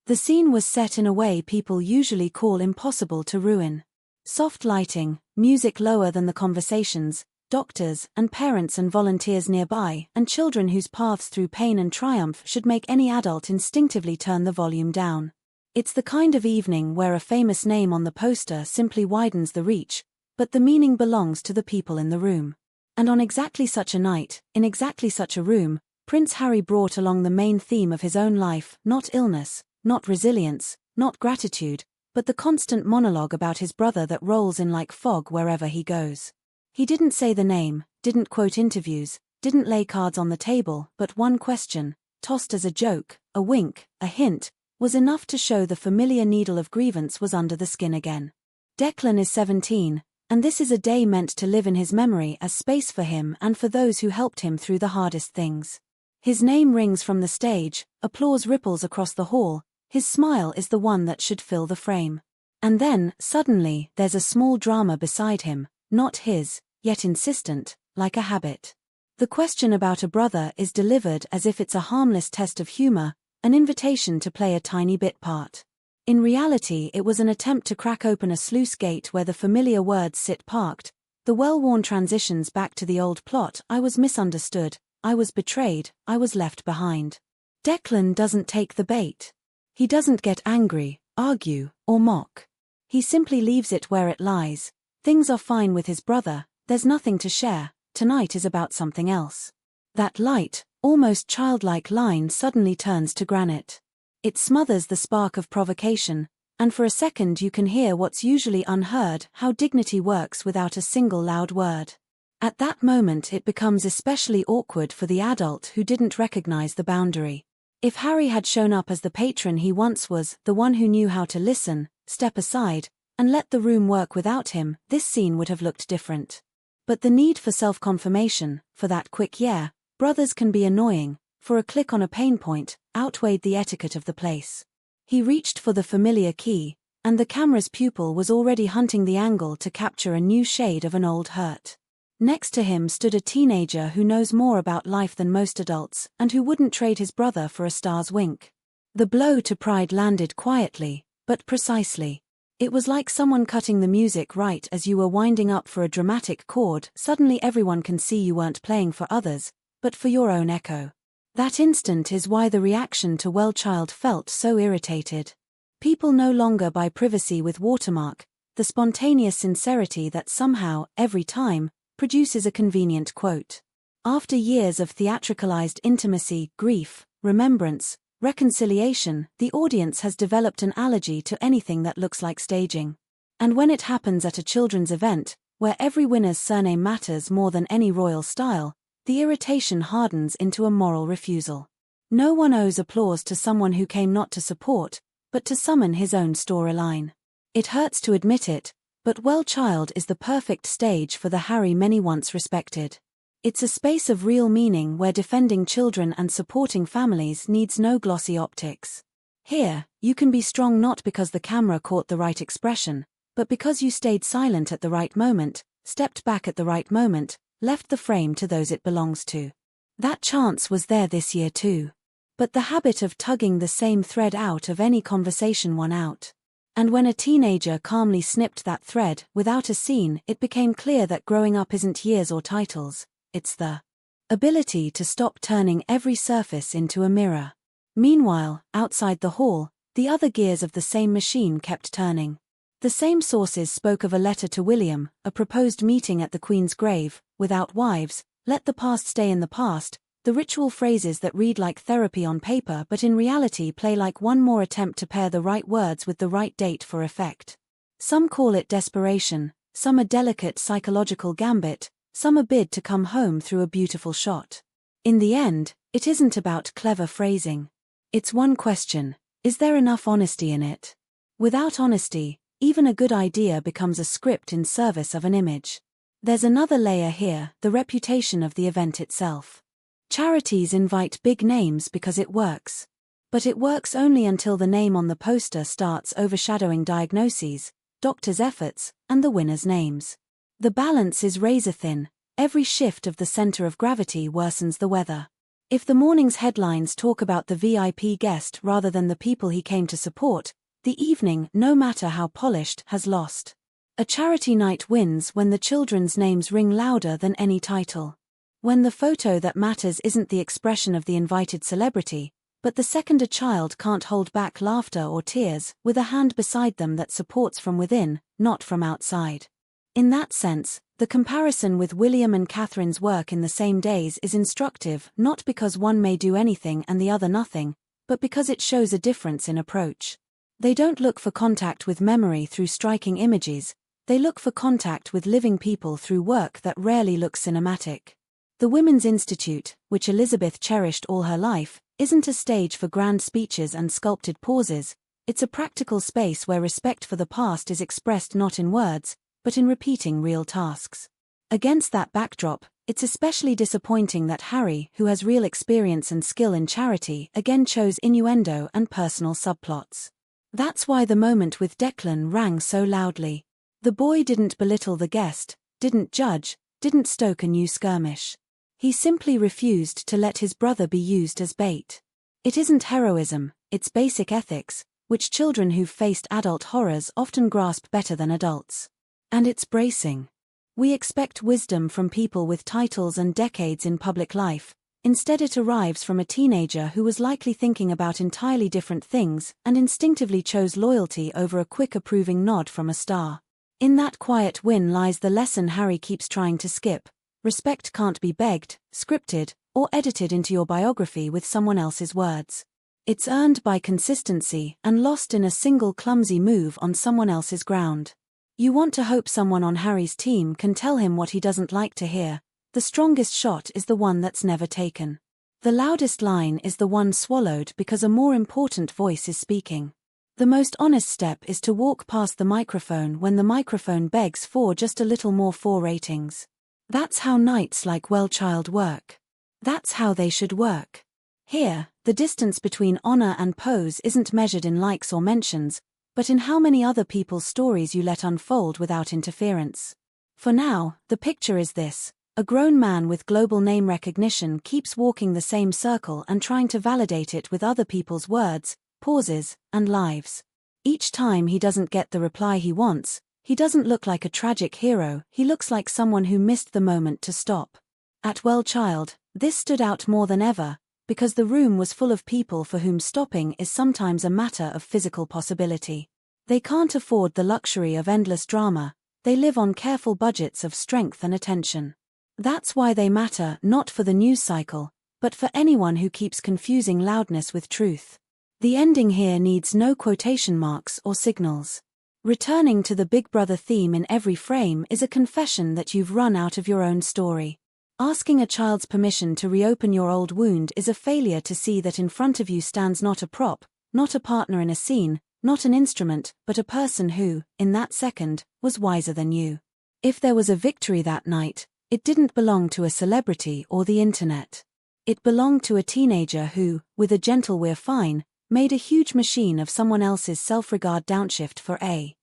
The scene was set in a way people usually call impossible to ruin. Soft lighting, music lower than the conversations, doctors and parents and volunteers nearby, and children whose paths through pain and triumph should make any adult instinctively turn the volume down. It's the kind of evening where a famous name on the poster simply widens the reach, but the meaning belongs to the people in the room. And on exactly such a night, in exactly such a room, Prince Harry brought along the main theme of his own life, not illness, not resilience, not gratitude, but the constant monologue about his brother that rolls in like fog wherever he goes. He didn't say the name, didn't quote interviews, didn't lay cards on the table, but one question, tossed as a joke, a wink, a hint, was enough to show the familiar needle of grievance was under the skin again. Declan is 17, and this is a day meant to live in his memory as space for him and for those who helped him through the hardest things. His name rings from the stage, applause ripples across the hall, his smile is the one that should fill the frame. And then, suddenly, there's a small drama beside him, not his, yet insistent, like a habit. The question about a brother is delivered as if it's a harmless test of humor, an invitation to play a tiny bit part. In reality, it was an attempt to crack open a sluice gate where the familiar words sit parked, the well-worn transitions back to the old plot. I was misunderstood, I was betrayed, I was left behind. Declan doesn't take the bait. He doesn't get angry, argue, or mock. He simply leaves it where it lies. Things are fine with his brother, there's nothing to share, tonight is about something else. That light, almost childlike line suddenly turns to granite. It smothers the spark of provocation, and for a second you can hear what's usually unheard, how dignity works without a single loud word. At that moment it becomes especially awkward for the adult who didn't recognize the boundary. If Harry had shown up as the patron he once was, the one who knew how to listen, step aside, and let the room work without him, this scene would have looked different. But the need for self-confirmation, for that quick yeah, brothers can be annoying, for a click on a pain point, outweighed the etiquette of the place. He reached for the familiar key, and the camera's pupil was already hunting the angle to capture a new shade of an old hurt. Next to him stood a teenager who knows more about life than most adults, and who wouldn't trade his brother for a star's wink. The blow to pride landed quietly, but precisely. It was like someone cutting the music right as you were winding up for a dramatic chord. Suddenly everyone can see you weren't playing for others, but for your own echo. That instant is why the reaction to Well Child felt so irritated. People no longer buy privacy with watermark, the spontaneous sincerity that somehow, every time, produces a convenient quote. After years of theatricalized intimacy, grief, remembrance, reconciliation, the audience has developed an allergy to anything that looks like staging. And when it happens at a children's event, where every winner's surname matters more than any royal style, the irritation hardens into a moral refusal. No one owes applause to someone who came not to support, but to summon his own storyline. It hurts to admit it, but Well Child is the perfect stage for the Harry many once respected. It's a space of real meaning where defending children and supporting families needs no glossy optics. Here, you can be strong not because the camera caught the right expression, but because you stayed silent at the right moment, stepped back at the right moment, left the frame to those it belongs to. That chance was there this year too. But the habit of tugging the same thread out of any conversation won out. And when a teenager calmly snipped that thread, without a scene, it became clear that growing up isn't years or titles, it's the ability to stop turning every surface into a mirror. Meanwhile, outside the hall, the other gears of the same machine kept turning. The same sources spoke of a letter to William, a proposed meeting at the Queen's grave, without wives, let the past stay in the past, the ritual phrases that read like therapy on paper but in reality play like one more attempt to pair the right words with the right date for effect. Some call it desperation, some a delicate psychological gambit, some a bid to come home through a beautiful shot. In the end, it isn't about clever phrasing. It's one question: is there enough honesty in it? Without honesty, even a good idea becomes a script in service of an image. There's another layer here, the reputation of the event itself. Charities invite big names because it works. But it works only until the name on the poster starts overshadowing diagnoses, doctors' efforts, and the winners' names. The balance is razor-thin. Every shift of the center of gravity worsens the weather. If the morning's headlines talk about the VIP guest rather than the people he came to support, the evening, no matter how polished, has lost. A charity night wins when the children's names ring louder than any title. When the photo that matters isn't the expression of the invited celebrity, but the second a child can't hold back laughter or tears, with a hand beside them that supports from within, not from outside. In that sense, the comparison with William and Catherine's work in the same days is instructive, not because one may do anything and the other nothing, but because it shows a difference in approach. They don't look for contact with memory through striking images, they look for contact with living people through work that rarely looks cinematic. The Women's Institute, which Elizabeth cherished all her life, isn't a stage for grand speeches and sculpted pauses, it's a practical space where respect for the past is expressed not in words, but in repeating real tasks. Against that backdrop, it's especially disappointing that Harry, who has real experience and skill in charity, again chose innuendo and personal subplots. That's why the moment with Declan rang so loudly. The boy didn't belittle the guest, didn't judge, didn't stoke a new skirmish. He simply refused to let his brother be used as bait. It isn't heroism, it's basic ethics, which children who've faced adult horrors often grasp better than adults. And it's bracing. We expect wisdom from people with titles and decades in public life. Instead it arrives from a teenager who was likely thinking about entirely different things and instinctively chose loyalty over a quick approving nod from a star. In that quiet win lies the lesson Harry keeps trying to skip. Respect can't be begged, scripted, or edited into your biography with someone else's words. It's earned by consistency and lost in a single clumsy move on someone else's ground. You want to hope someone on Harry's team can tell him what he doesn't like to hear. The strongest shot is the one that's never taken. The loudest line is the one swallowed because a more important voice is speaking. The most honest step is to walk past the microphone when the microphone begs for just a little more 4 ratings. That's how nights like Well Child work. That's how they should work. Here, the distance between honor and pose isn't measured in likes or mentions, but in how many other people's stories you let unfold without interference. For now, the picture is this. A grown man with global name recognition keeps walking the same circle and trying to validate it with other people's words, pauses, and lives. Each time he doesn't get the reply he wants, he doesn't look like a tragic hero, he looks like someone who missed the moment to stop. At Well Child, this stood out more than ever, because the room was full of people for whom stopping is sometimes a matter of physical possibility. They can't afford the luxury of endless drama, they live on careful budgets of strength and attention. That's why they matter not for the news cycle, but for anyone who keeps confusing loudness with truth. The ending here needs no quotation marks or signals. Returning to the Big Brother theme in every frame is a confession that you've run out of your own story. Asking a child's permission to reopen your old wound is a failure to see that in front of you stands not a prop, not a partner in a scene, not an instrument, but a person who, in that second, was wiser than you. If there was a victory that night, it didn't belong to a celebrity or the internet. It belonged to a teenager who, with a gentle "we're fine," made a huge machine of someone else's self-regard downshift for a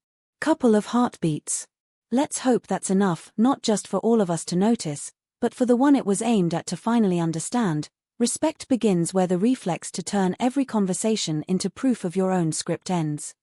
couple of heartbeats. Let's hope that's enough, not just for all of us to notice, but for the one it was aimed at to finally understand. Respect begins where the reflex to turn every conversation into proof of your own script ends.